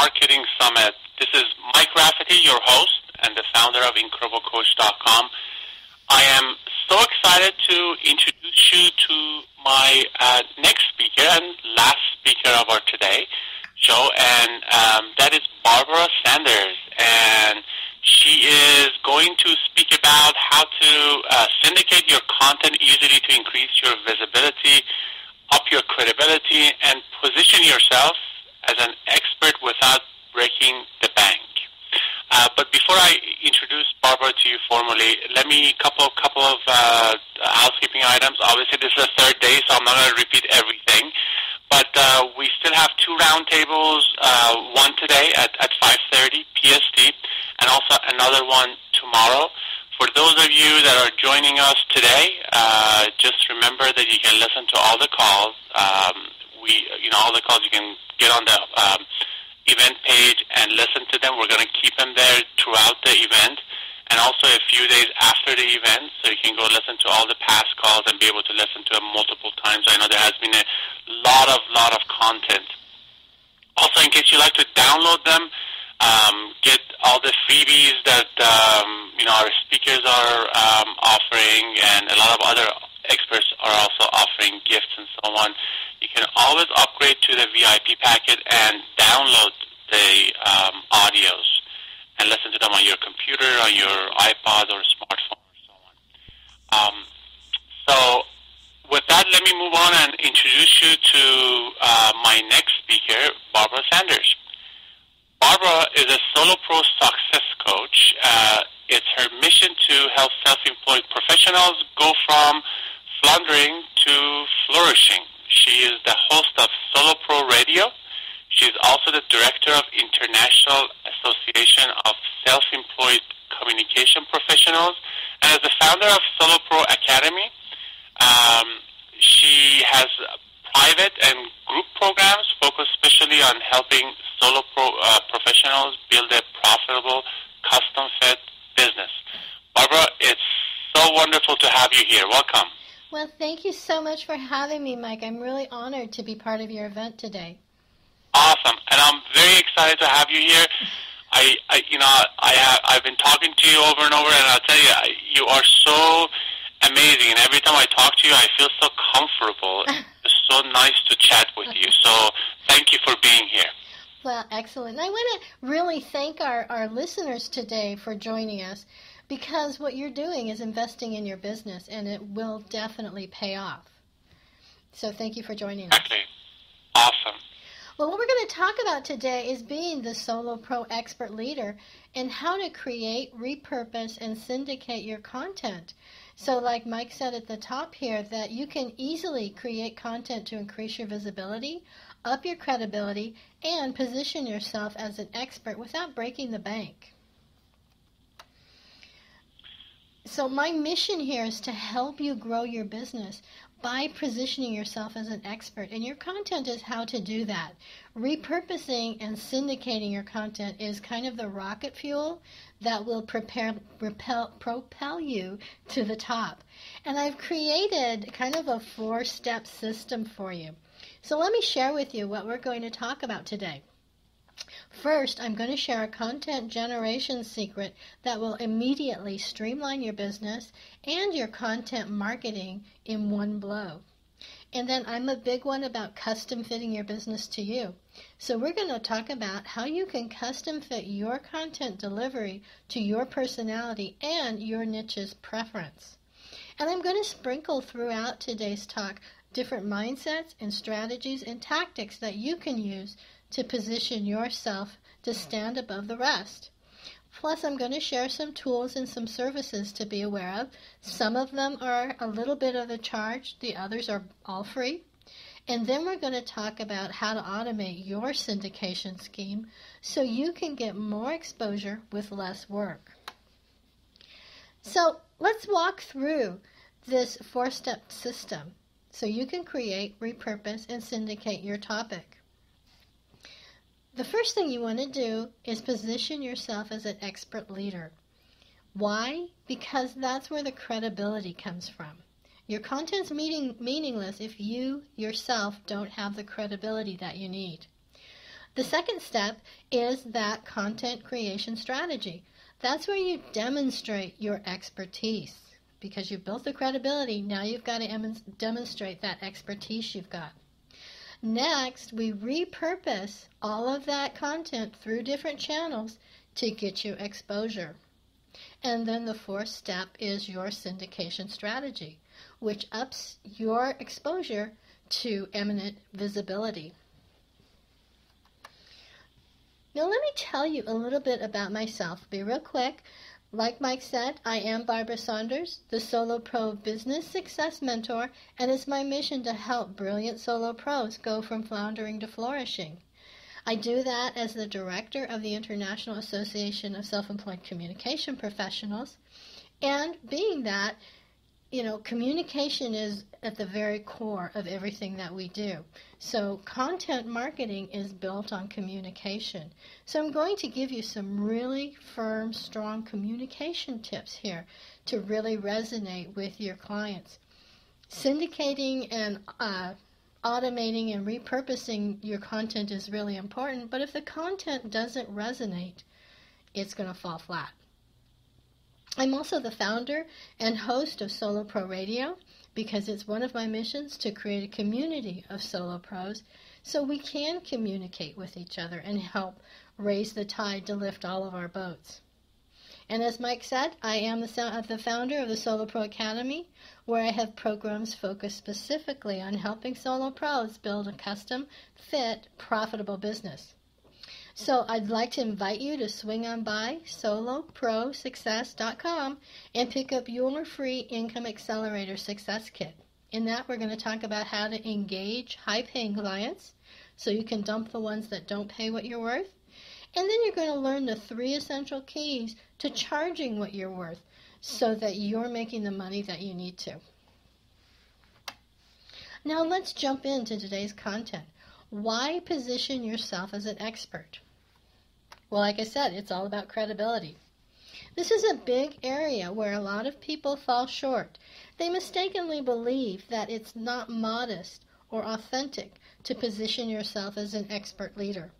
Marketing Summit. This is Mike Rafati, your host and the founder of IncredibleCoach.com. I am so excited to introduce you to my next speaker and last speaker of our today show, and that is Barbara Sanders. And she is going to speak about how to syndicate your content easily to increase your visibility, up your credibility, and position yourself as an expert without breaking the bank. But before I introduce Barbara to you formally, let me couple of housekeeping items. Obviously, this is the third day, so I'm not going to repeat everything. But we still have two roundtables, one today at 5:30 PST, and also another one tomorrow. For those of you that are joining us today, just remember that you can listen to all the calls. All the calls you can get on the event page and listen to them. We're going to keep them there throughout the event, and also a few days after the event, so you can go listen to all the past calls and be able to listen to them multiple times. I know there has been a lot of content. Also, in case you like to download them, get all the freebies that our speakers are offering, and a lot of other experts are also offering gifts and so on. You can always upgrade to the VIP packet and download the audios and listen to them on your computer, on your iPod or smartphone, or so on. So with that, let me move on and introduce you to my next speaker, Barbara Sanders. Barbara is a solo pro success coach. It's her mission to help self-employed professionals go from floundering to flourishing. She is the host of Solo Pro Radio. She is also the director of International Association of Self-Employed Communication Professionals, and as the founder of Solo Pro Academy. She has private and group programs focused especially on helping solo professionals build a profitable, custom-fit business. Barbara, it's so wonderful to have you here. Welcome. Well, thank you so much for having me, Mike. I'm really honored to be part of your event today. Awesome, and I'm very excited to have you here. I've been talking to you over and over, and I'll tell you, you are so amazing. And every time I talk to you, I feel so comfortable. It's so nice to chat with you. So thank you for being here. Well, excellent. I want to really thank our listeners today for joining us, because what you're doing is investing in your business, and it will definitely pay off. So thank you for joining us. Okay. Awesome. Well, what we're going to talk about today is being the solo pro expert leader and how to create, repurpose, and syndicate your content. So like Mike said at the top here, that you can easily create content to increase your visibility, up your credibility, and position yourself as an expert without breaking the bank. So my mission here is to help you grow your business by positioning yourself as an expert, and your content is how to do that. Repurposing and syndicating your content is kind of the rocket fuel that will propel you to the top. And I've created kind of a 4-step system for you. So let me share with you what we're going to talk about today. First, I'm going to share a content generation secret that will immediately streamline your business and your content marketing in one blow. And then I'm a big one about custom fitting your business to you. So we're going to talk about how you can custom fit your content delivery to your personality and your niche's preference. And I'm going to sprinkle throughout today's talk different mindsets and strategies and tactics that you can use to position yourself to stand above the rest. Plus, I'm going to share some tools and some services to be aware of. Some of them are a little bit of a charge. The others are all free. And then we're going to talk about how to automate your syndication scheme so you can get more exposure with less work. So let's walk through this 4-step system so you can create, repurpose, and syndicate your topic. The first thing you want to do is position yourself as an expert leader. Why? Because that's where the credibility comes from. Your content's meaningless if you yourself don't have the credibility that you need. The second step is that content creation strategy. That's where you demonstrate your expertise. Because you've built the credibility, now you've got to demonstrate that expertise you've got. Next, we repurpose all of that content through different channels to get you exposure. And then the fourth step is your syndication strategy, which ups your exposure to eminent visibility. Now let me tell you a little bit about myself. Be real quick. Like Mike said, I am Barbara Saunders, the Solo Pro Business Success Mentor, and it's my mission to help brilliant solo pros go from floundering to flourishing. I do that as the director of the International Association of Self-Employed Communication Professionals, and being that, communication is at the very core of everything that we do. So content marketing is built on communication. So I'm going to give you some really firm, strong communication tips here to really resonate with your clients. Syndicating and automating and repurposing your content is really important, but if the content doesn't resonate, it's going to fall flat. I'm also the founder and host of Solo Pro Radio because it's one of my missions to create a community of solo pros so we can communicate with each other and help raise the tide to lift all of our boats. And as Mike said, I am the founder of the Solo Pro Academy, where I have programs focused specifically on helping solo pros build a custom-fit, profitable business. So I'd like to invite you to swing on by soloprosuccess.com and pick up your free Income Accelerator Success Kit. In that, we're going to talk about how to engage high-paying clients so you can dump the ones that don't pay what you're worth. And then you're going to learn the 3 essential keys to charging what you're worth so that you're making the money that you need to. Now let's jump into today's content. Why position yourself as an expert? Well, like I said, it's all about credibility. This is a big area where a lot of people fall short. They mistakenly believe that it's not modest or authentic to position yourself as an expert leader.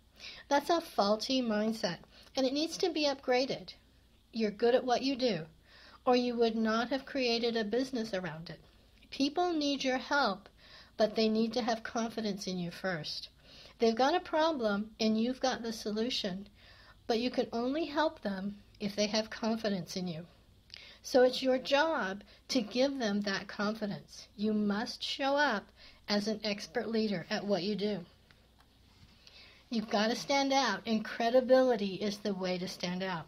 That's a faulty mindset, and it needs to be upgraded. You're good at what you do, or you would not have created a business around it. People need your help, but they need to have confidence in you first. They've got a problem, and you've got the solution, but you can only help them if they have confidence in you. So it's your job to give them that confidence. You must show up as an expert leader at what you do. You've got to stand out, and credibility is the way to stand out.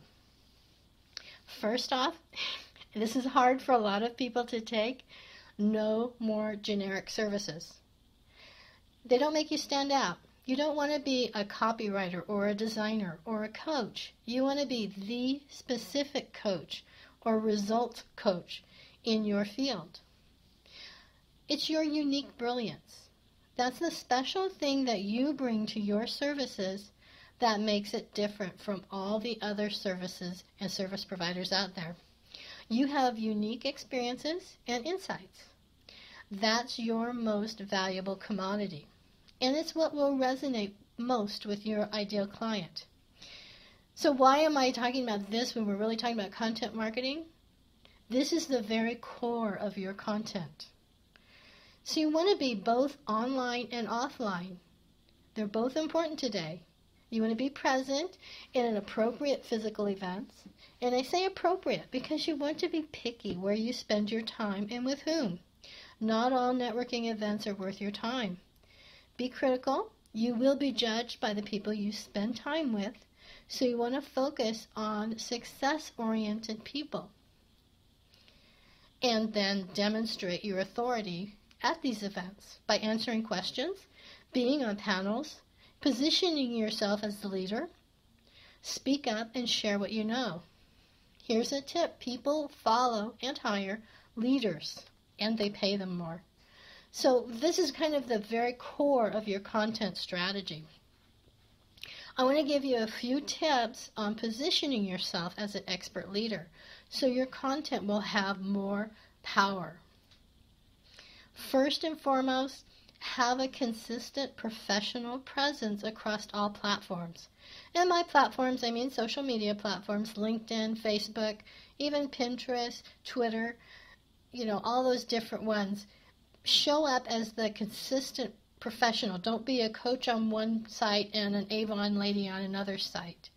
First off, this is hard for a lot of people to take, no more generic services. They don't make you stand out. You don't want to be a copywriter or a designer or a coach. You want to be the specific coach or result coach in your field. It's your unique brilliance. That's the special thing that you bring to your services that makes it different from all the other services and service providers out there. You have unique experiences and insights. That's your most valuable commodity. And it's what will resonate most with your ideal client. So why am I talking about this when we're really talking about content marketing? This is the very core of your content. So you want to be both online and offline. They're both important today. You want to be present in an appropriate physical events. And I say appropriate because you want to be picky where you spend your time and with whom. Not all networking events are worth your time. Be critical. You will be judged by the people you spend time with, so you want to focus on success-oriented people. And then demonstrate your authority at these events by answering questions, being on panels, positioning yourself as the leader. Speak up and share what you know. Here's a tip. People follow and hire leaders, and they pay them more. So this is kind of the very core of your content strategy. I want to give you a few tips on positioning yourself as an expert leader so your content will have more power. First and foremost, Have a consistent professional presence across all platforms. And by platforms, I mean social media platforms, LinkedIn, Facebook, even Pinterest, Twitter, all those different ones. Show up as the consistent professional. Don't be a coach on one site and an Avon lady on another site.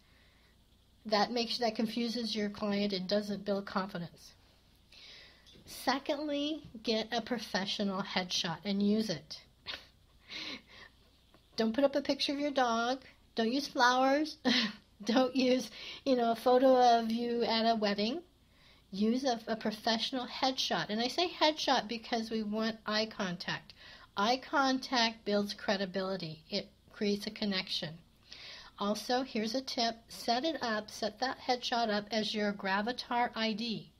That confuses your client and doesn't build confidence. Secondly, get a professional headshot and use it. Don't put up a picture of your dog. Don't use flowers. Don't use, a photo of you at a wedding. Use a professional headshot. And I say headshot because we want eye contact. Eye contact builds credibility. It creates a connection. Also, here's a tip. Set that headshot up as your Gravatar ID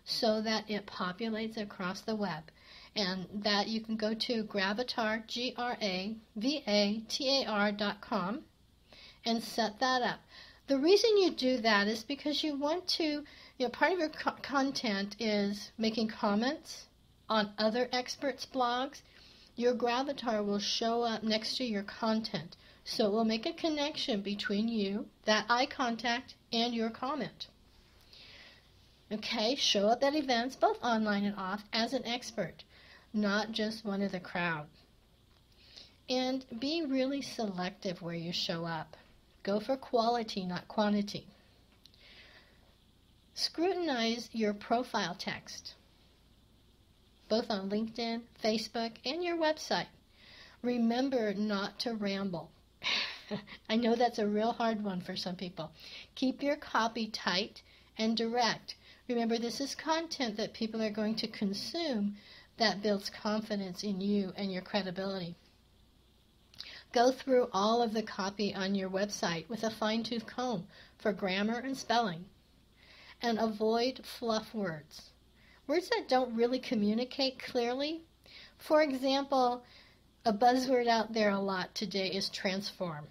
so that it populates across the web. And that you can go to Gravatar, Gravatar.com, and set that up. The reason you do that is because you want to, part of your content is making comments on other experts' blogs. Your Gravatar will show up next to your content. So it will make a connection between you, that eye contact, and your comment. Okay, show up at events, both online and off, as an expert, not just one of the crowd. And be really selective where you show up. Go for quality, not quantity. Scrutinize your profile text, both on LinkedIn, Facebook, and your website. Remember not to ramble. I know that's a real hard one for some people. Keep your copy tight and direct. Remember, this is content that people are going to consume that builds confidence in you and your credibility. Go through all of the copy on your website with a fine-tooth comb for grammar and spelling. And avoid fluff words. Words that don't really communicate clearly. For example, a buzzword out there a lot today is transform.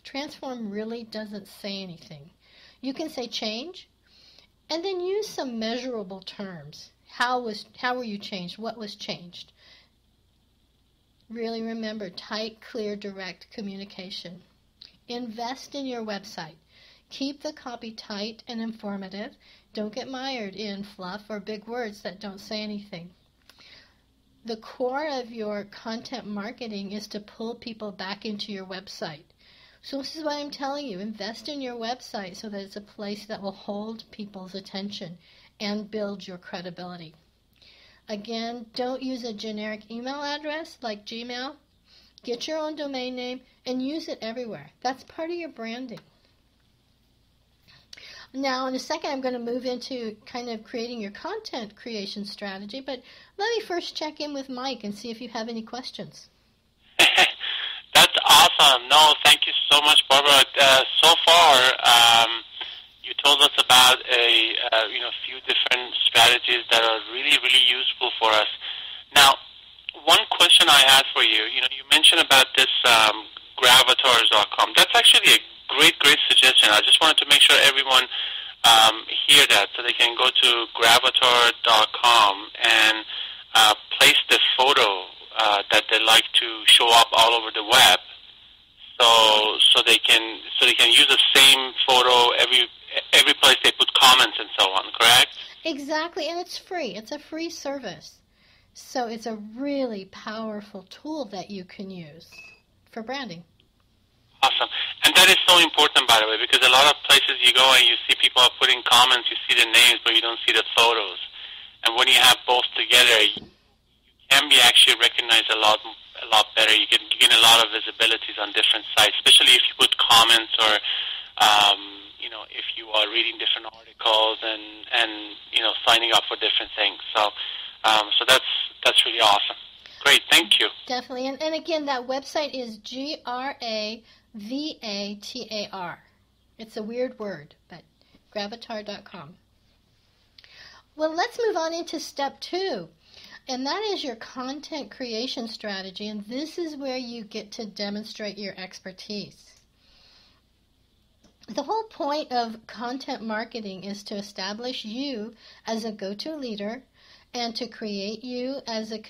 Transform really doesn't say anything. You can say change, and then use some measurable terms. How were you changed? What was changed? Really remember tight, clear, direct communication. Invest in your website. Keep the copy tight and informative. Don't get mired in fluff or big words that don't say anything. The core of your content marketing is to pull people back into your website. So this is what I'm telling you. Invest in your website so that it's a place that will hold people's attention and build your credibility. Again, don't use a generic email address like Gmail. Get your own domain name and use it everywhere. That's part of your branding. Now, in a second, I'm going to move into kind of creating your content creation strategy, but let me first check in with Mike and see if you have any questions. That's awesome. No, thank you so much, Barbara. So far, you told us about a few different strategies that are really, really useful for us. Now, one question I had for you, you mentioned about this Gravatars.com. That's actually a great suggestion. I just wanted to make sure everyone hear that, so they can go to Gravatar.com and place the photo that they like to show up all over the web. So they can use the same photo every place they put comments and so on. Correct? Exactly, and it's free. It's a free service. So it's a really powerful tool that you can use for branding. Awesome. And that is so important, by the way, because a lot of places you go and you see people are putting comments, you see the names, but you don't see the photos. And when you have both together, you can be actually recognized a lot better. You can gain a lot of visibilities on different sites, especially if you put comments or, if you are reading different articles and signing up for different things. So that's really awesome. Great, thank you. Definitely. And again, that website is Gravatar. It's a weird word, but Gravatar.com. Well, let's move on into step 2. And that is your content creation strategy. And this is where you get to demonstrate your expertise. The whole point of content marketing is to establish you as a go-to leader and to create you as a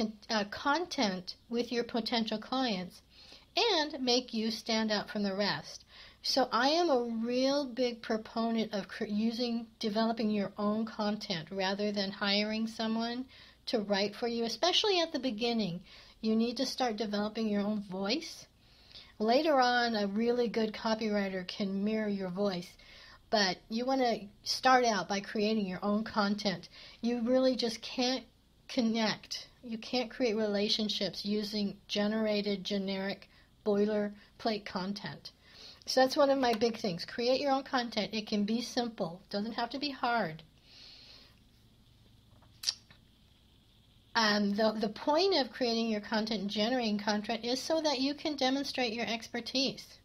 content with your potential clients and make you stand out from the rest. So I am a real big proponent of developing your own content rather than hiring someone to write for you, especially at the beginning. You need to start developing your own voice. Later on, a really good copywriter can mirror your voice, but you want to start out by creating your own content. You really just can't connect. You can't create relationships using generated, generic, boilerplate content. So that's one of my big things. Create your own content. It can be simple. It doesn't have to be hard. The point of creating your content and generating content is so that you can demonstrate your expertise.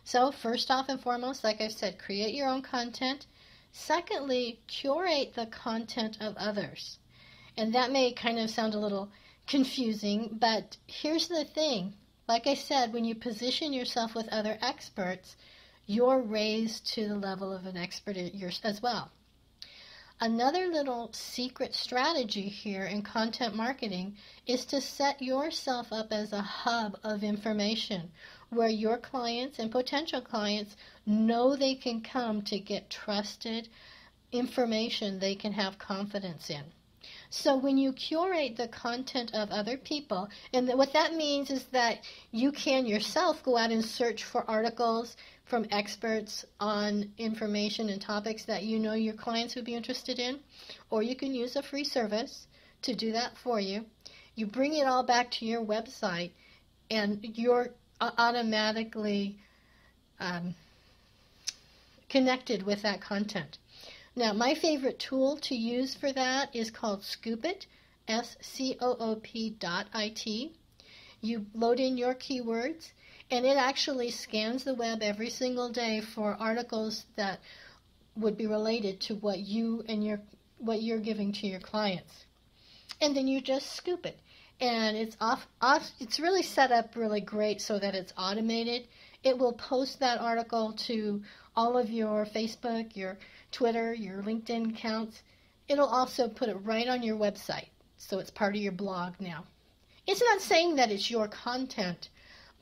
So first off and foremost, like I said, create your own content. Secondly, curate the content of others. And that may kind of sound a little confusing, but here's the thing. Like I said, when you position yourself with other experts, you're raised to the level of an expert as well. Another little secret strategy here in content marketing is to set yourself up as a hub of information where your clients and potential clients know they can come to get trusted information they can have confidence in. So when you curate the content of other people, and what that means is that you can yourself go out and search for articles from experts on information and topics that you know your clients would be interested in, or you can use a free service to do that for you. You bring it all back to your website, and you're automatically connected with that content. Now, my favorite tool to use for that is called Scoopit, SCOOP.IT. You load in your keywords, and it actually scans the web every single day for articles that would be related to what you're giving to your clients. And then you just scoop it. And it's it's really set up really great so that it's automated. It will post that article to all of your Facebook, your Twitter, your LinkedIn accounts. It'll also put it right on your website, so it's part of your blog now. It's not saying that it's your content,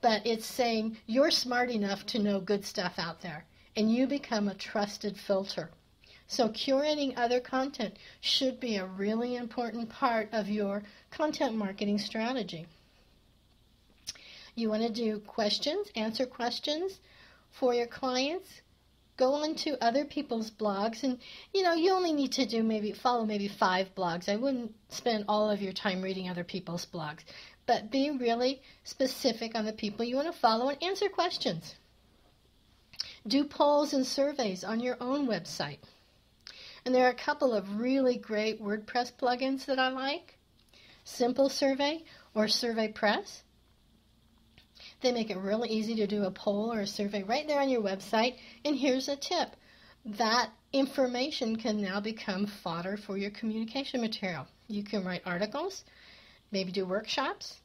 but it's saying you're smart enough to know good stuff out there, and you become a trusted filter. So curating other content should be a really important part of your content marketing strategy. You want to do questions, answer questions for your clients. Go on to other people's blogs, and you only need to follow maybe 5 blogs. I wouldn't spend all of your time reading other people's blogs, but be really specific on the people you want to follow and answer questions. Do polls and surveys on your own website. And there are a couple of really great WordPress plugins that I like. Simple Survey or Survey Press. They make it really easy to do a poll or a survey right there on your website. And here's a tip. That information can now become fodder for your communication material. You can write articles, maybe do workshops,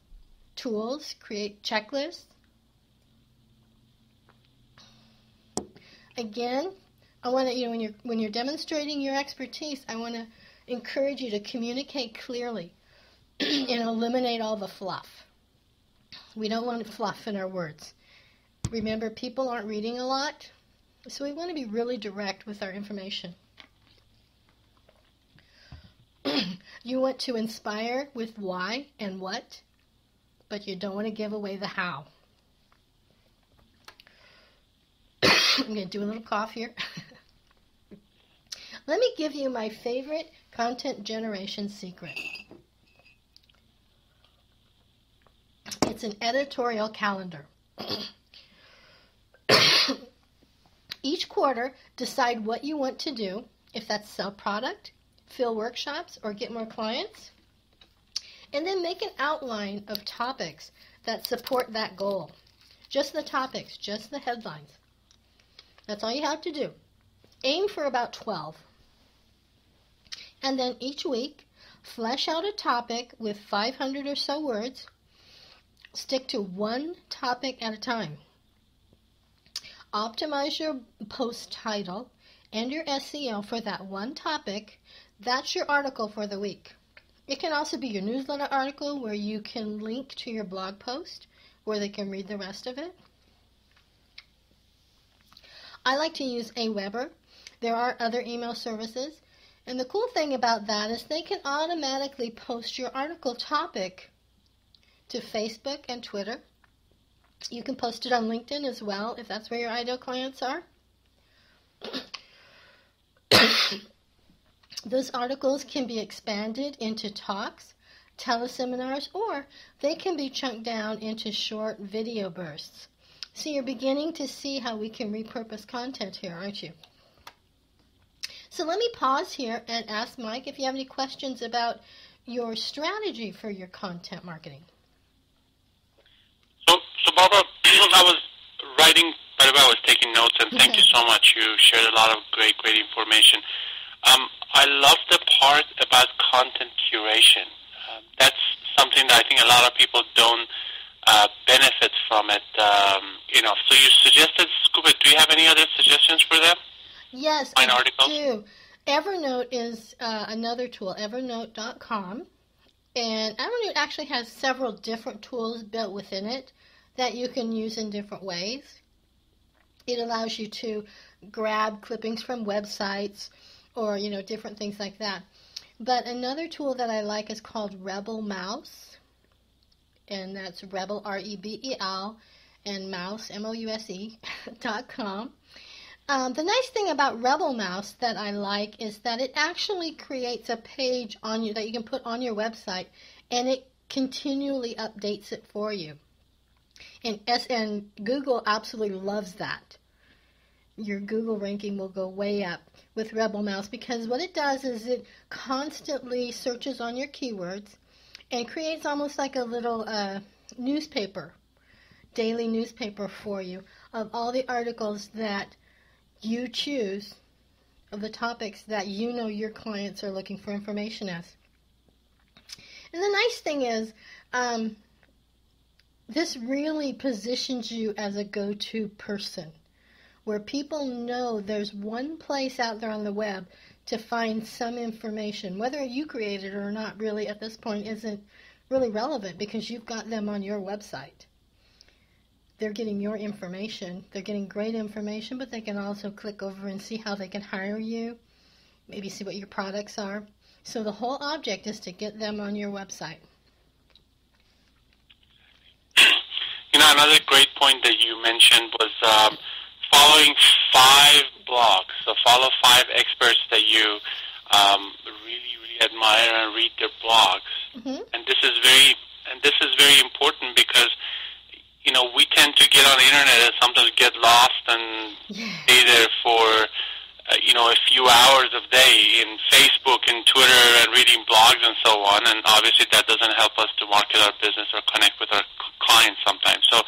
tools, create checklists. Again, I want to, when you're demonstrating your expertise, I want to encourage you to communicate clearly and eliminate all the fluff. We don't want fluff in our words. Remember, people aren't reading a lot, so we want to be really direct with our information. You want to inspire with why and what, but you don't want to give away the how. I'm going to do a little cough here. Let me give you my favorite content generation secret. It's an editorial calendar. Each quarter, decide what you want to do, if that's sell product, fill workshops, or get more clients, and then make an outline of topics that support that goal. Just the topics, just the headlines. That's all you have to do. Aim for about 12. And then each week, flesh out a topic with 500 or so words. Stick to one topic at a time. Optimize your post title and your SEO for that one topic. That's your article for the week. It can also be your newsletter article where you can link to your blog post where they can read the rest of it. I like to use Aweber. There are other email services. And the cool thing about that is they can automatically post your article topic to Facebook and Twitter. You can post it on LinkedIn as well if that's where your ideal clients are. Those articles can be expanded into talks, teleseminars, or they can be chunked down into short video bursts. So you're beginning to see how we can repurpose content here, aren't you? So let me pause here and ask Mike if you have any questions about your strategy for your content marketing. So Barbara, I was writing, by the way, I was taking notes, and thank you so much. You shared a lot of great information. I love the part about content curation. That's something that I think a lot of people don't benefit from it enough. So you suggested Scuba. Do you have any other suggestions for them? Yes, I do. Evernote is another tool, evernote.com. And Evernote actually has several different tools built within it that you can use in different ways. It allows you to grab clippings from websites or, different things like that. But another tool that I like is called Rebel Mouse, and that's Rebel, R-E-B-E-L, and Mouse, M-O-U-S-E.com. The nice thing about Rebel Mouse that I like is that it actually creates a page on you that you can put on your website, and it continually updates it for you. And Google absolutely loves that. Your Google ranking will go way up with Rebel Mouse because what it does is it constantly searches on your keywords and creates almost like a little newspaper, daily newspaper for you of all the articles that you choose, of the topics that your clients are looking for information as. And the nice thing is, this really positions you as a go-to person, where people know there's one place out there on the web to find some information. Whether you create it or not really at this point isn't really relevant because you've got them on your website. They're getting your information. They're getting great information, but they can also click over and see how they can hire you, maybe see what your products are. So the whole object is to get them on your website. Another great point that you mentioned was following 5 blogs. So follow 5 experts that you really admire and read their blogs. Mm-hmm. And this is very important because we tend to get on the internet and sometimes get lost and stay there for a few hours of day in Facebook and Twitter and reading blogs and so on. And obviously that doesn't help us to market our business or connect with our clients sometimes. So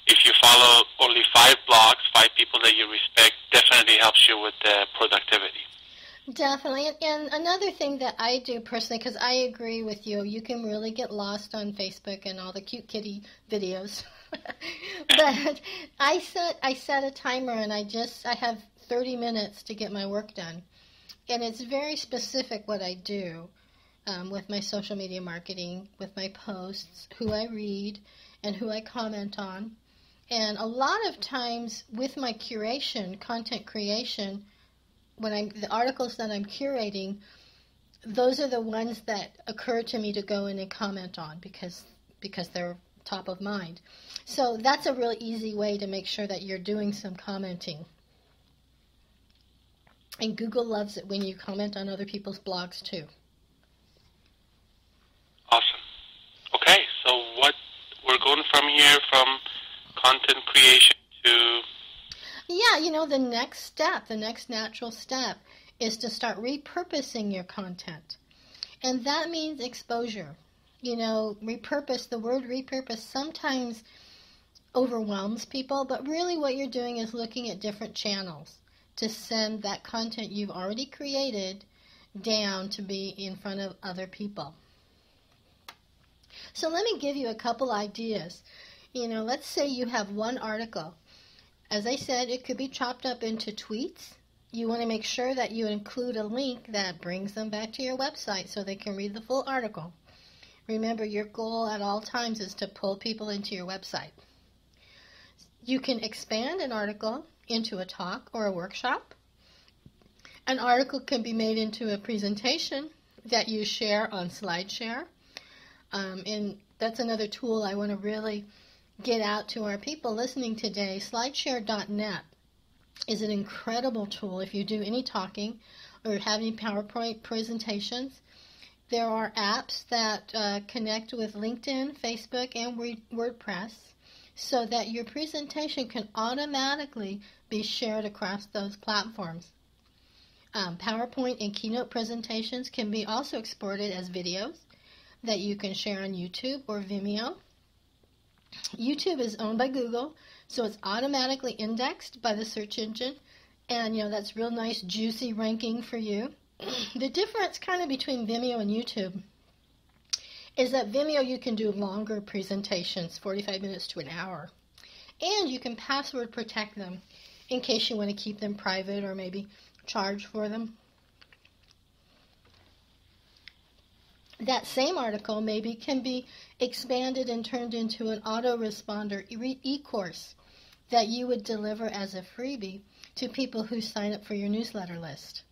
if you follow only 5 blogs, 5 people that you respect, definitely helps you with productivity. Definitely. And another thing that I do personally, because I agree with you, you can really get lost on Facebook and all the cute kitty videos. But I set a timer and I have 30 minutes to get my work done. And it's very specific what I do with my social media marketing, with my posts, who I read, and who I comment on. And a lot of times with my curation, content creation, the articles that I'm curating, those are the ones that occur to me to go in and comment on because they're top of mind. So that's a really easy way to make sure that you're doing some commenting. And Google loves it when you comment on other people's blogs too. Awesome. Okay, so we're going from here from content creation to... Yeah, the next natural step is to start repurposing your content. And that means exposure. Repurpose, the word repurpose sometimes overwhelms people, but really what you're doing is looking at different channels to send that content you've already created down to be in front of other people. So let me give you a couple ideas. Let's say you have one article. As I said, it could be chopped up into tweets. You want to make sure that you include a link that brings them back to your website so they can read the full article. Remember, your goal at all times is to pull people into your website. You can expand an article into a talk or a workshop. An article can be made into a presentation that you share on SlideShare. And that's another tool I want to really get out to our people listening today. SlideShare.net is an incredible tool if you do any talking or have any PowerPoint presentations. There are apps that connect with LinkedIn, Facebook, and WordPress so that your presentation can automatically be shared across those platforms. PowerPoint and Keynote presentations can be also exported as videos that you can share on YouTube or Vimeo. YouTube is owned by Google, so it's automatically indexed by the search engine, and that's real nice, juicy ranking for you. The difference kind of between Vimeo and YouTube is that Vimeo you can do longer presentations, 45 minutes to an hour, and you can password protect them in case you want to keep them private or maybe charge for them. That same article maybe can be expanded and turned into an autoresponder e-course that you would deliver as a freebie to people who sign up for your newsletter list.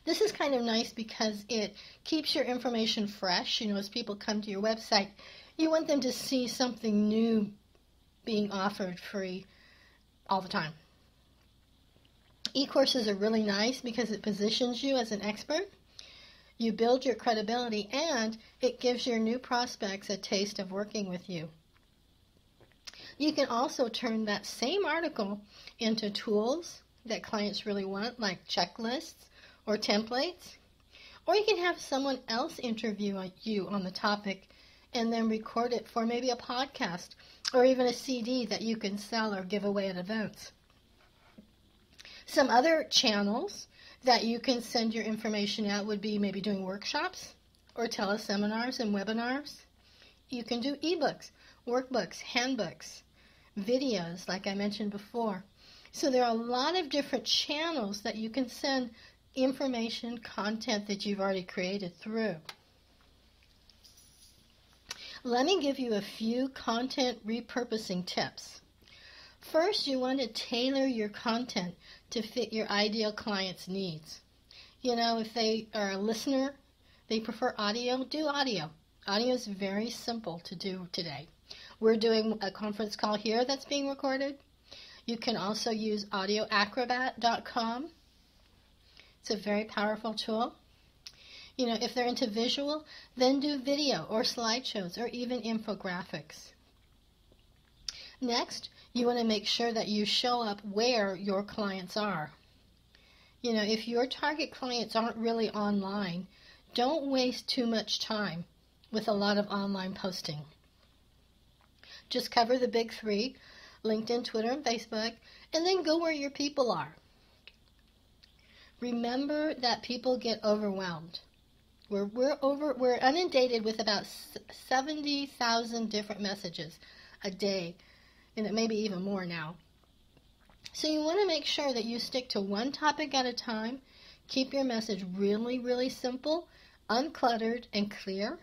This is kind of nice because it keeps your information fresh. As people come to your website, you want them to see something new being offered free all the time. E-courses are really nice because it positions you as an expert. You build your credibility, and it gives your new prospects a taste of working with you. You can also turn that same article into tools that clients really want, like checklists or templates. Or you can have someone else interview you on the topic and then record it for maybe a podcast or even a CD that you can sell or give away at events. Some other channels that you can send your information out would be maybe doing workshops or teleseminars and webinars. You can do ebooks, workbooks, handbooks, videos, like I mentioned before. So there are a lot of different channels that you can send information, content that you've already created through. Let me give you a few content repurposing tips. First, you want to tailor your content to fit your ideal client's needs. If they are a listener, they prefer audio, do audio. Audio is very simple to do today. We're doing a conference call here that's being recorded. You can also use audioacrobat.com. It's a very powerful tool. If they're into visual, then do video or slideshows or even infographics. Next, you want to make sure that you show up where your clients are. If your target clients aren't really online, don't waste too much time with a lot of online posting. Just cover the big three, LinkedIn, Twitter, and Facebook, and then go where your people are. Remember that people get overwhelmed. We're inundated with about 70,000 different messages a day, and it may be even more now. So you want to make sure that you stick to one topic at a time. Keep your message really, really simple, uncluttered, and clear.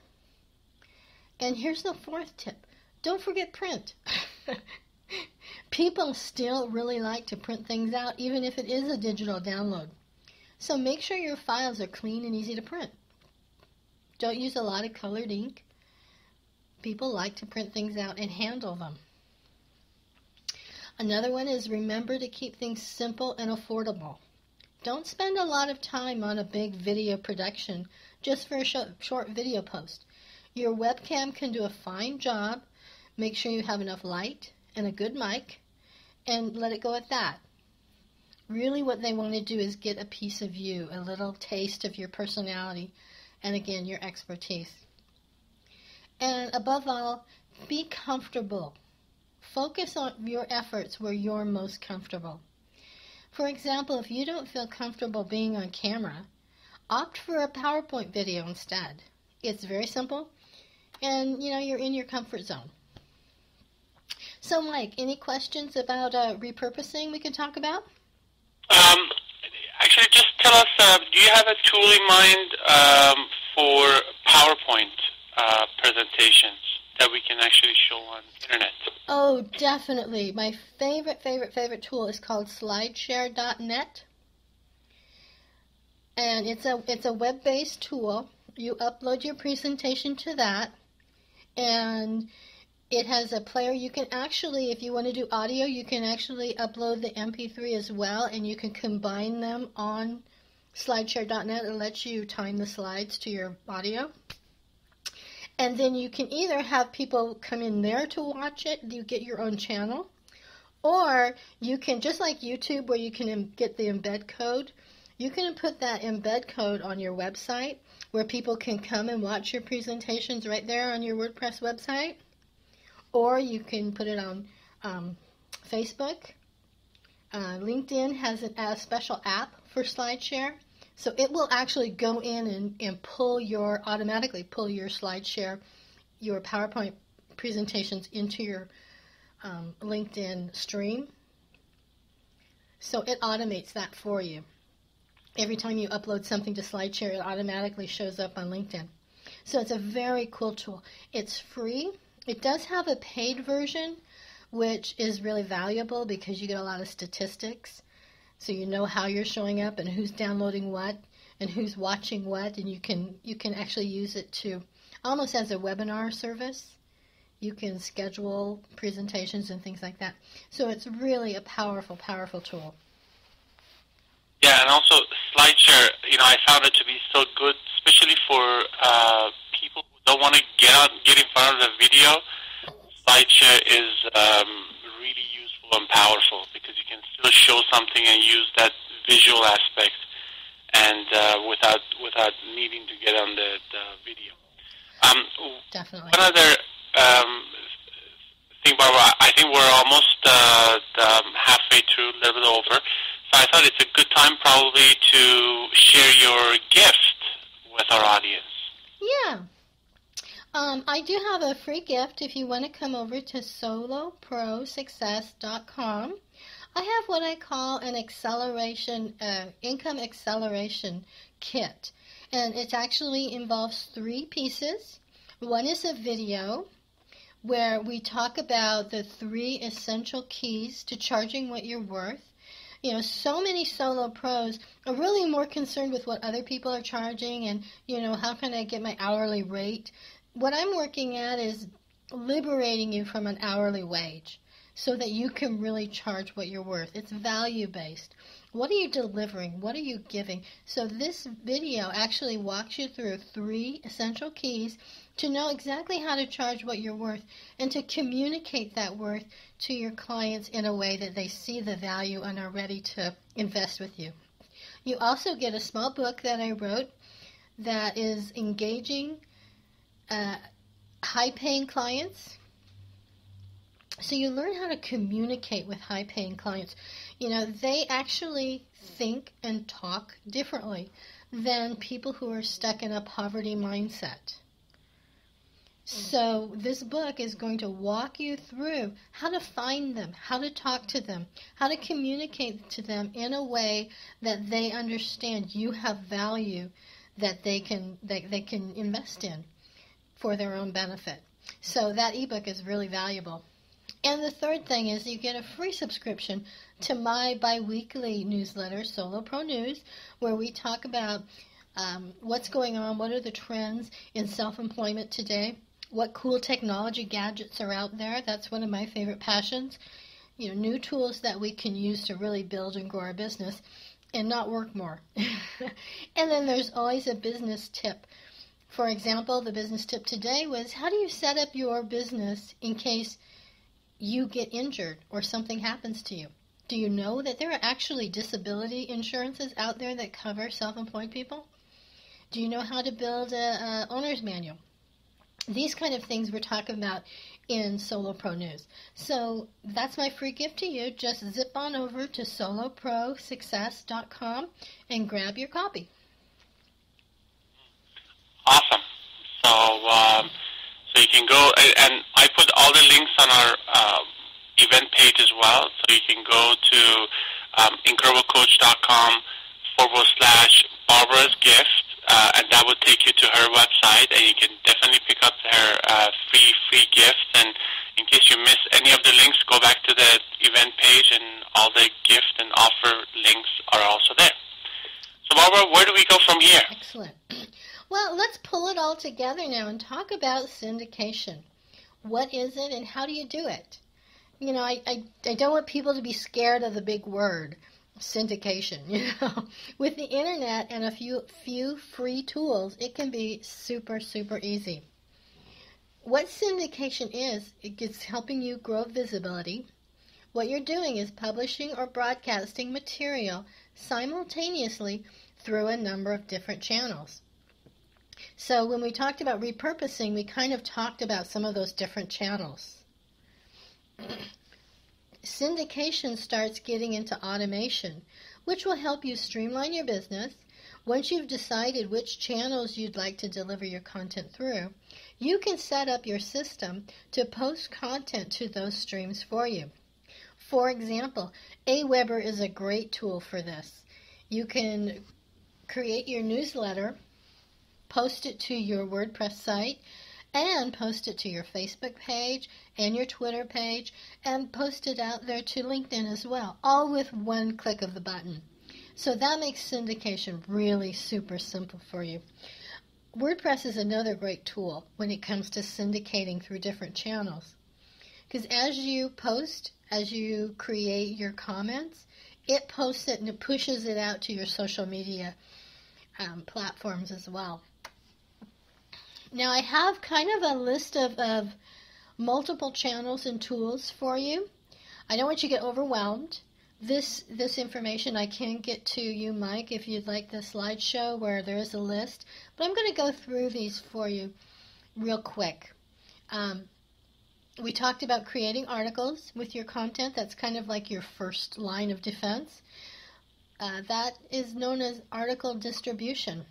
And here's the fourth tip. Don't forget print. People still really like to print things out, even if it is a digital download. So make sure your files are clean and easy to print. Don't use a lot of colored ink. People like to print things out and handle them. Another one is remember to keep things simple and affordable. Don't spend a lot of time on a big video production just for a short video post. Your webcam can do a fine job. Make sure you have enough light and a good mic, and let it go at that. Really what they want to do is get a piece of you, a little taste of your personality, and again, your expertise. And above all, be comfortable. Focus on your efforts where you're most comfortable. For example, if you don't feel comfortable being on camera, opt for a PowerPoint video instead. It's very simple, and you're in your comfort zone. So Mike, any questions about repurposing we can talk about? Actually, just tell us, do you have a tool in mind for PowerPoint presentations that we can actually show on internet? Oh, definitely. My favorite tool is called slideshare.net. And it's a web-based tool. You upload your presentation to that, and it has a player. You can actually, if you want to do audio, you can actually upload the MP3 as well, and you can combine them on slideshare.net. It lets you time the slides to your audio. And then you can either have people come in there to watch it, you get your own channel, or you can, just like YouTube where you can get the embed code, you can put that embed code on your website where people can come and watch your presentations right there on your WordPress website. Or you can put it on Facebook. LinkedIn has a special app for SlideShare. So it will actually go in and automatically pull your SlideShare, your PowerPoint presentations into your LinkedIn stream. So it automates that for you. Every time you upload something to SlideShare, it automatically shows up on LinkedIn. So it's a very cool tool. It's free. It does have a paid version, which is really valuable because you get a lot of statistics. So you know how you're showing up and who's downloading what and who's watching what, and you can actually use it to almost as a webinar service. You can schedule presentations and things like that. So it's really a powerful tool. Yeah, and also SlideShare, I found it to be so good, especially for people who don't want to get in front of the video. SlideShare is really useful and powerful because you can still show something and use that visual aspect, and without needing to get on the video. Definitely. One other thing, Barbara, I think we're almost halfway through, a little bit over. So I thought it's a good time probably to share your gift with our audience. Yeah. I do have a free gift if you want to come over to soloprosuccess.com. I have what I call an income acceleration kit. And it actually involves 3 pieces. One is a video where we talk about the 3 essential keys to charging what you're worth. So many solo pros are really more concerned with what other people are charging and, how can I get my hourly rate? What I'm working at is liberating you from an hourly wage so that you can really charge what you're worth. It's value-based. What are you delivering? What are you giving? So this video actually walks you through 3 essential keys to know exactly how to charge what you're worth and to communicate that worth to your clients in a way that they see the value and are ready to invest with you. You also get a small book that I wrote that is engaging high-paying clients. So you learn how to communicate with high-paying clients. They actually think and talk differently than people who are stuck in a poverty mindset. So this book is going to walk you through how to find them, how to talk to them, how to communicate to them in a way that they understand you have value that they can invest in for their own benefit. So that ebook is really valuable. And the third thing is you get a free subscription to my bi-weekly newsletter, Solo Pro News, where we talk about what's going on, what are the trends in self-employment today, what cool technology gadgets are out there. That's one of my favorite passions. New tools that we can use to really build and grow our business and not work more. And then there's always a business tip. For example, the business tip today was, how do you set up your business in case you get injured or something happens to you? Do you know that there are actually disability insurances out there that cover self-employed people? Do you know how to build an owner's manual? These kind of things we're talking about in Solo Pro News. So that's my free gift to you. Just zip on over to soloprosuccess.com and grab your copy. Awesome. So you can go, and I put all the links on our event page as well. So you can go to incrediblecoach.com /Barbara's gift, and that would take you to her website, and you can definitely pick up her free gift. And in case you miss any of the links, go back to the event page, and all the gift and offer links are also there. So, Barbara, where do we go from here? Excellent. Well, let's pull it all together now and talk about syndication. What is it, and how do you do it? You know, I don't want people to be scared of the big word, syndication. You know, with the internet and a few free tools, it can be super, super easy. What syndication is, it's helping you grow visibility. What you're doing is publishing or broadcasting material simultaneously through a number of different channels. So when we talked about repurposing, we kind of talked about some of those different channels. Syndication starts getting into automation, which will help you streamline your business. Once you've decided which channels you'd like to deliver your content through, you can set up your system to post content to those streams for you. For example, Aweber is a great tool for this. You can create your newsletter, post it to your WordPress site, and post it to your Facebook page and your Twitter page, and post it out there to LinkedIn as well, all with one click of the button. So that makes syndication really super simple for you. WordPress is another great tool when it comes to syndicating through different channels. Because as you post, as you create your comments, it posts it and it pushes it out to your social media platforms as well. Now I have kind of a list of multiple channels and tools for you. I don't want you to get overwhelmed. This information I can get to you, Mike, if you'd like the slideshow where there is a list. But I'm going to go through these for you real quick. We talked about creating articles with your content. That's kind of like your first line of defense. That is known as article distribution.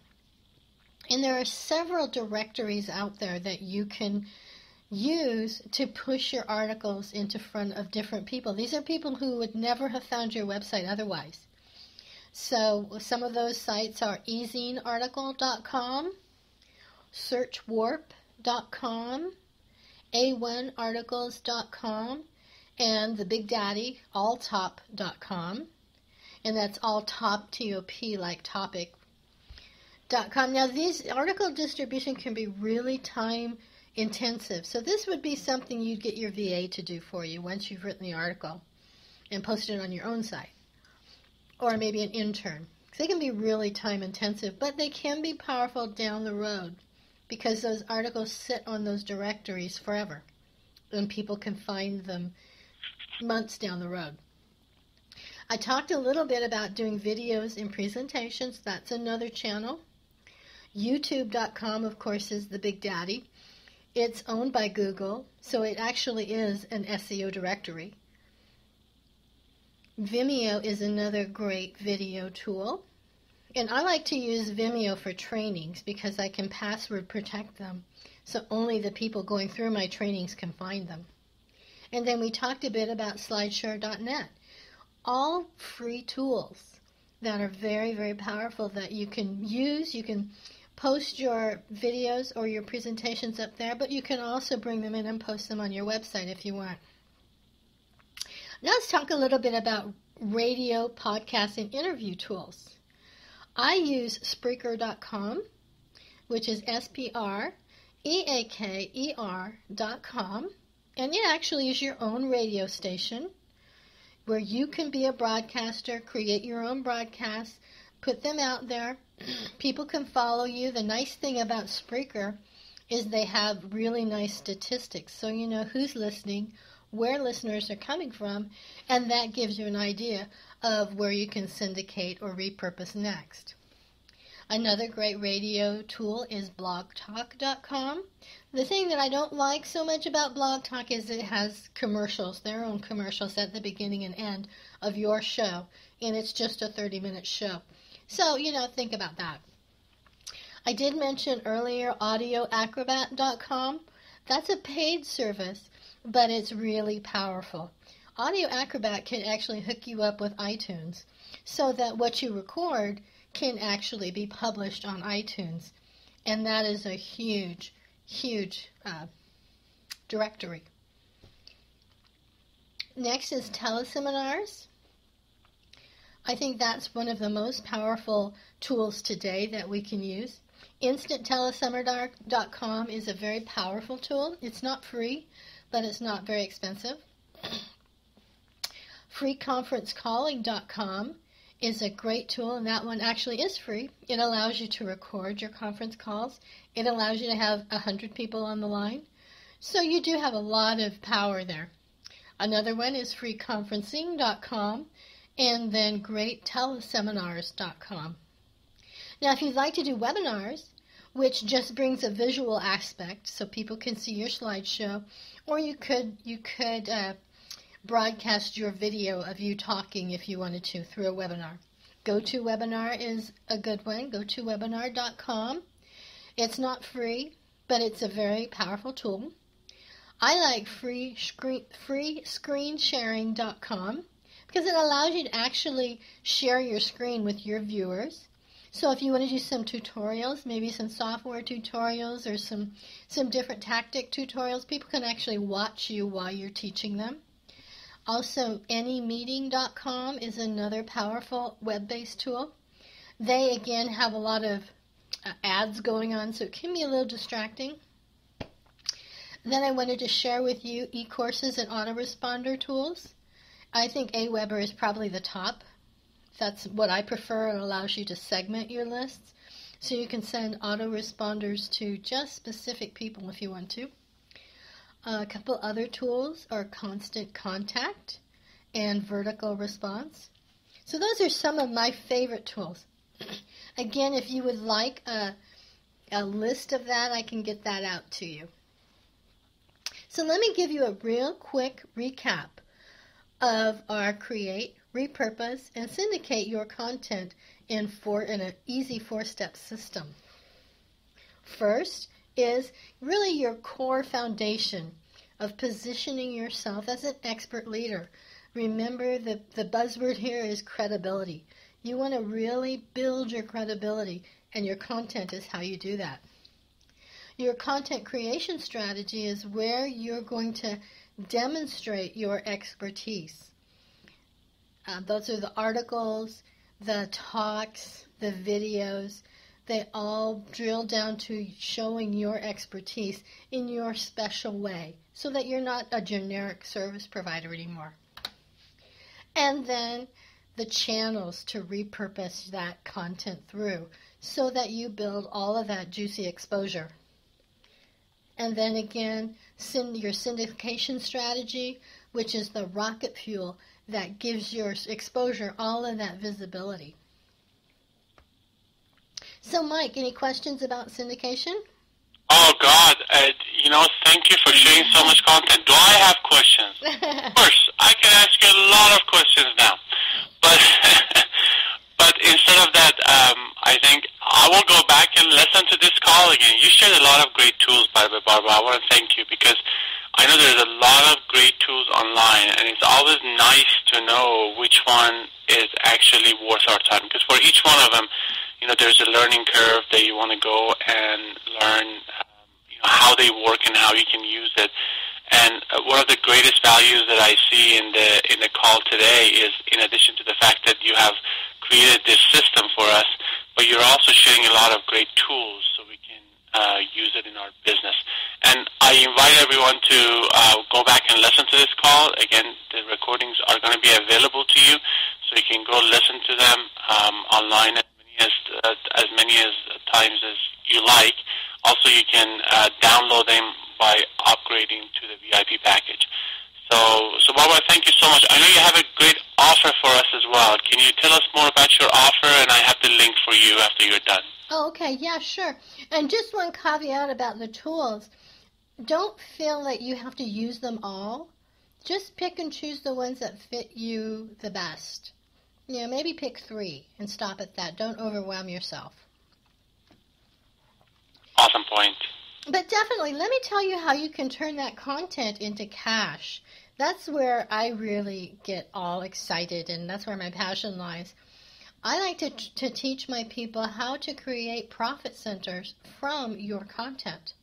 And there are several directories out there that you can use to push your articles into front of different people. These are people who would never have found your website otherwise. So some of those sites are ezinearticle.com, searchwarp.com, a1articles.com, and the big daddy, alltop.com. And that's all top, T-O-P, like topic. Now, these article distribution can be really time intensive. So this would be something you'd get your VA to do for you once you've written the article and posted it on your own site. Or maybe an intern. They can be really time intensive, but they can be powerful down the road because those articles sit on those directories forever and people can find them months down the road. I talked a little bit about doing videos and presentations. That's another channel. YouTube.com, of course, is the big daddy. It's owned by Google, so it actually is an SEO directory. Vimeo is another great video tool. And I like to use Vimeo for trainings because I can password protect them, so only the people going through my trainings can find them. And then we talked a bit about slideshare.net. All free tools that are very, very powerful that you can use. You can post your videos or your presentations up there, but you can also bring them in and post them on your website if you want. Now let's talk a little bit about radio, podcast, and interview tools. I use Spreaker.com, which is Spreaker.com, and it actually is your own radio station where you can be a broadcaster, create your own broadcasts, put them out there. People can follow you. The nice thing about Spreaker is they have really nice statistics, so you know who's listening, where listeners are coming from, and that gives you an idea of where you can syndicate or repurpose next. Another great radio tool is blogtalk.com. The thing that I don't like so much about Blog Talk is it has commercials, their own commercials at the beginning and end of your show, and it's just a 30-minute show. So, think about that. I did mention earlier audioacrobat.com. That's a paid service, but it's really powerful. Audio Acrobat can actually hook you up with iTunes so that what you record can actually be published on iTunes. And that is a huge, huge directory. Next is teleseminars. I think that's one of the most powerful tools today that we can use. InstantTeleseminar.com is a very powerful tool. It's not free, but it's not very expensive. FreeConferenceCalling.com is a great tool, and that one actually is free. It allows you to record your conference calls. It allows you to have 100 people on the line. So you do have a lot of power there. Another one is FreeConferencing.com, and then GreatTeleseminars.com. Now, if you'd like to do webinars, which just brings a visual aspect so people can see your slideshow, or you could broadcast your video of you talking if you wanted to through a webinar. GoToWebinar is a good one, GoToWebinar.com. It's not free, but it's a very powerful tool. I like FreeScreenSharing.com because it allows you to actually share your screen with your viewers. So if you want to do some tutorials, maybe some software tutorials or some different tactic tutorials, people can actually watch you while you're teaching them. Also, AnyMeeting.com is another powerful web-based tool. They, again, have a lot of ads going on, so it can be a little distracting. Then I wanted to share with you e-courses and autoresponder tools. I think Aweber is probably the top. That's what I prefer. It allows you to segment your lists, so you can send autoresponders to just specific people if you want to. A couple other tools are Constant Contact and Vertical Response. So those are some of my favorite tools. Again, if you would like a list of that, I can get that out to you. So let me give you a real quick recap of our create, repurpose, and syndicate your content in an easy 4-step system. First is really your core foundation of positioning yourself as an expert leader. Remember, the buzzword here is credibility. You want to really build your credibility, and your content is how you do that. Your content creation strategy is where you're going to demonstrate your expertise. Those are the articles, the talks, the videos. They all drill down to showing your expertise in your special way so that you're not a generic service provider anymore. And then the channels to repurpose that content through so that you build all of that juicy exposure. And then again, your syndication strategy, which is the rocket fuel that gives your exposure all of that visibility. So, Mike, any questions about syndication? Oh, God. Thank you for sharing so much content. Do I have questions? Of course, I can ask you a lot of questions now. But instead of that, I think I will go back and listen to this call again. You shared a lot of great tools, by the way, Barbara. I want to thank you because I know there's a lot of great tools online, and it's always nice to know which one is actually worth our time. Because for each one of them, there's a learning curve that you want to go and learn how they work and how you can use it. And one of the greatest values that I see in the call today is, in addition to the fact that you have created this system for us, but you're also sharing a lot of great tools so we can use it in our business. And I invite everyone to go back and listen to this call. Again, the recordings are going to be available to you, so you can go listen to them online as many times as you like. Also, you can download them by upgrading to the VIP package. So Barbara, thank you so much. I know you have a great offer for us as well. Can you tell us more about your offer? And I have the link for you after you're done. Oh, okay. Yeah, sure. And just one caveat about the tools. Don't feel that you have to use them all. Just pick and choose the ones that fit you the best. Maybe pick 3 and stop at that. Don't overwhelm yourself. Awesome point. But definitely, let me tell you how you can turn that content into cash That's where I really get all excited, and that's where my passion lies. I like to teach my people how to create profit centers from your content.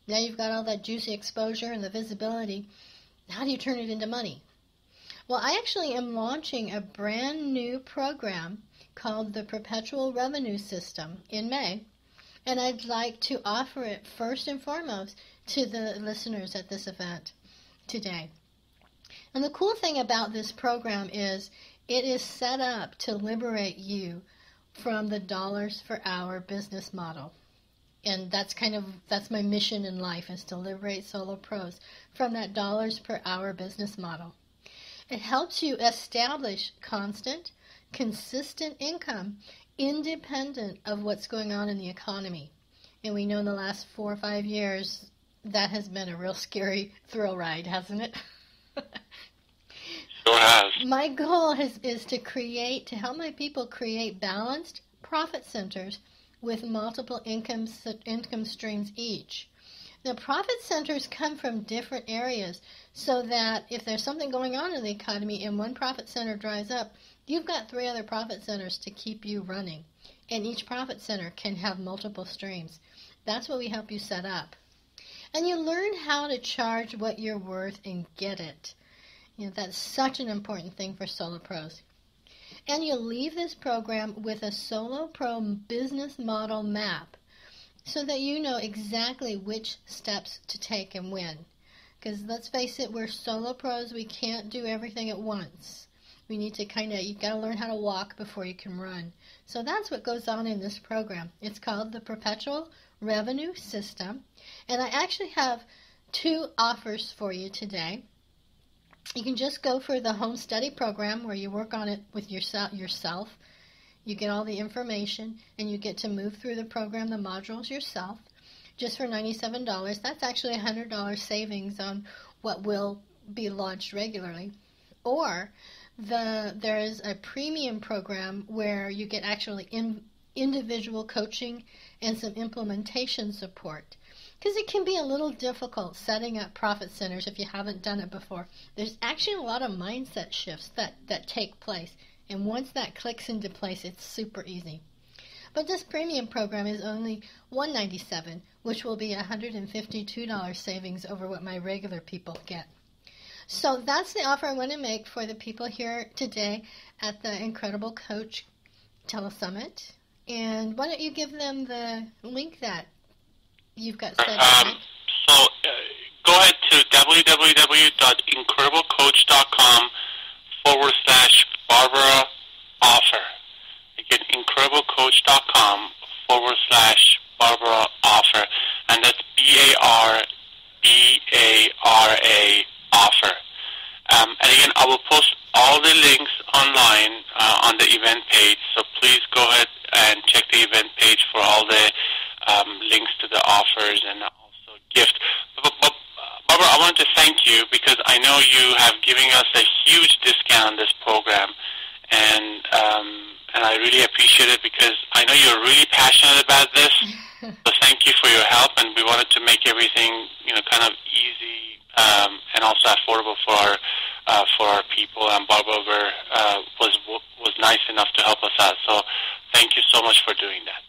Now you've got all that juicy exposure and the visibility. How do you turn it into money? Well, I actually am launching a brand new program called the Perpetual Revenue System in May, and I'd like to offer it first and foremost to the listeners at this event today. And the cool thing about this program is it is set up to liberate you from the dollars per hour business model. And that's my mission in life, is to liberate solo pros from that dollars per hour business model. It helps you establish constant, consistent income independent of what's going on in the economy. And we know in the last 4 or 5 years that has been a real scary thrill ride, hasn't it? Sure has. My goal is to help my people create balanced profit centers with multiple income streams each. Now, profit centers come from different areas, so that if there's something going on in the economy and one profit center dries up, you've got 3 other profit centers to keep you running. And each profit center can have multiple streams. That's what we help you set up. And you learn how to charge what you're worth and get it. That's such an important thing for solo pros. And you'll leave this program with a solo pro business model map so that you know exactly which steps to take and when. Because let's face it, we're solo pros. We can't do everything at once. We need to you've got to learn how to walk before you can run. So that's what goes on in this program. It's called the Perpetual Revenue System. And I actually have 2 offers for you today. You can just go for the home study program where you work on it with yourself. You get all the information and you get to move through the program, the modules yourself, just for $97. That's actually $100 savings on what will be launched regularly. Or there is a premium program where you get actually individual coaching and some implementation support. Because it can be a little difficult setting up profit centers if you haven't done it before. There's actually a lot of mindset shifts that take place. And once that clicks into place, it's super easy. But this premium program is only $197, which will be $152 savings over what my regular people get. So that's the offer I want to make for the people here today at the Incredible Coach Telesummit. And why don't you give them the link that you've got set up? So go ahead to www.incrediblecoach.com/Barbara offer. Again, incrediblecoach.com/Barbara offer. And that's BARBARA offer. And again, I will post all the links online on the event page. So please go ahead and check the event page for all the links to the offers and also gift. But, Barbara, I want to thank you because I know you have given us a huge discount on this program, and I really appreciate it because I know you're really passionate about this. So thank you for your help, and we wanted to make everything kind of easy and also affordable for our people. And Barbara was nice enough to help us out. So thank you so much for doing that.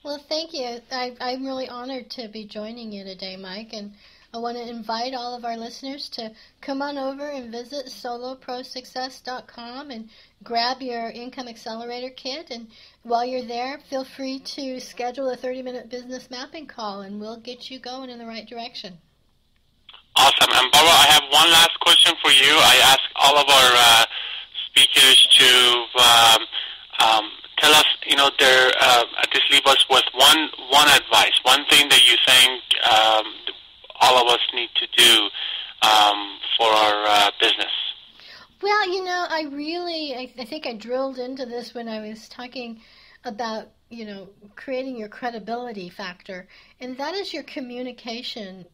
Well, thank you. I'm really honored to be joining you today, Mike, and I want to invite all of our listeners to come on over and visit soloprosuccess.com and grab your Income Accelerator Kit, and while you're there, feel free to schedule a 30-minute business mapping call, and we'll get you going in the right direction. Awesome. And Barbara, I have one last question for you. I ask all of our speakers to tell us, just leave us with one advice, one thing that you think all of us need to do for our business. Well, I think I drilled into this when I was talking about, creating your credibility factor, and that is your communication,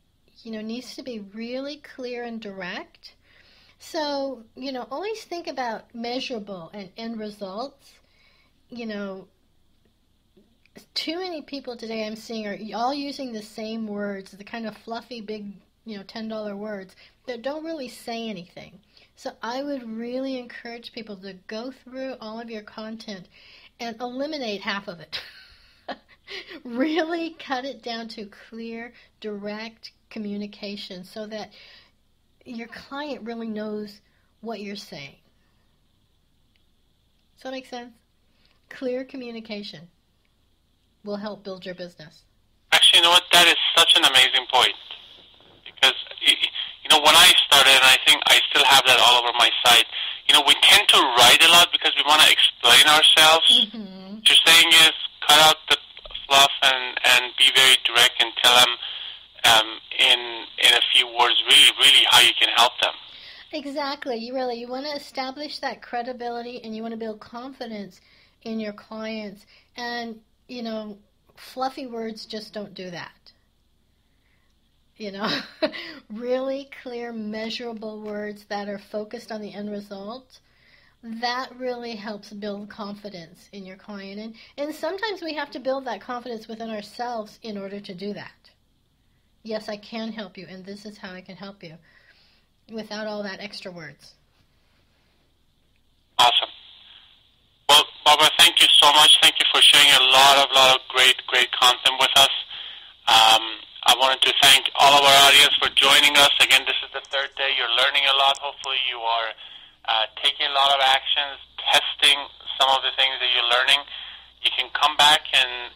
needs to be really clear and direct. So, always think about measurable and end results. Too many people today I'm seeing are all using the same words, the kind of fluffy, big, $10 words that don't really say anything. So I would really encourage people to go through all of your content and eliminate half of it. Really cut it down to clear, direct communication so that your client really knows what you're saying. Does that make sense? Clear communication will help build your business. Actually, you know what? That is such an amazing point. Because, when I started, and I think I still have that all over my site, we tend to write a lot because we want to explain ourselves. Mm-hmm. What you're saying is cut out the fluff and be very direct and tell them in a few words really how you can help them. Exactly. You want to establish that credibility, and you want to build confidence in your clients. And, fluffy words just don't do that. Really clear, measurable words that are focused on the end result, that really helps build confidence in your client. And sometimes we have to build that confidence within ourselves in order to do that. Yes, I can help you, and this is how I can help you, without all that extra words. Awesome. Well, Barbara, thank you so much. Thank you for sharing a lot of great content with us. I wanted to thank all of our audience for joining us. Again, this is the third day. You're learning a lot. Hopefully you are taking a lot of actions, testing some of the things that you're learning. You can come back and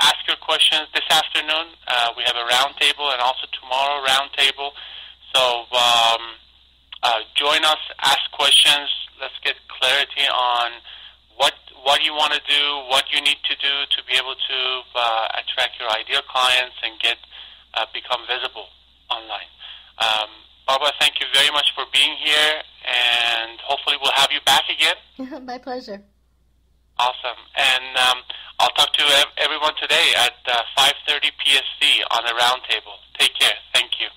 ask your questions this afternoon. We have a roundtable, and also tomorrow roundtable. So join us, ask questions. Let's get clarity on what you want to do, what you need to do to be able to attract your ideal clients and become visible online. Barbara, thank you very much for being here, and hopefully we'll have you back again. My pleasure. Awesome. And I'll talk to everyone today at 5:30 PST on the roundtable. Take care. Thank you.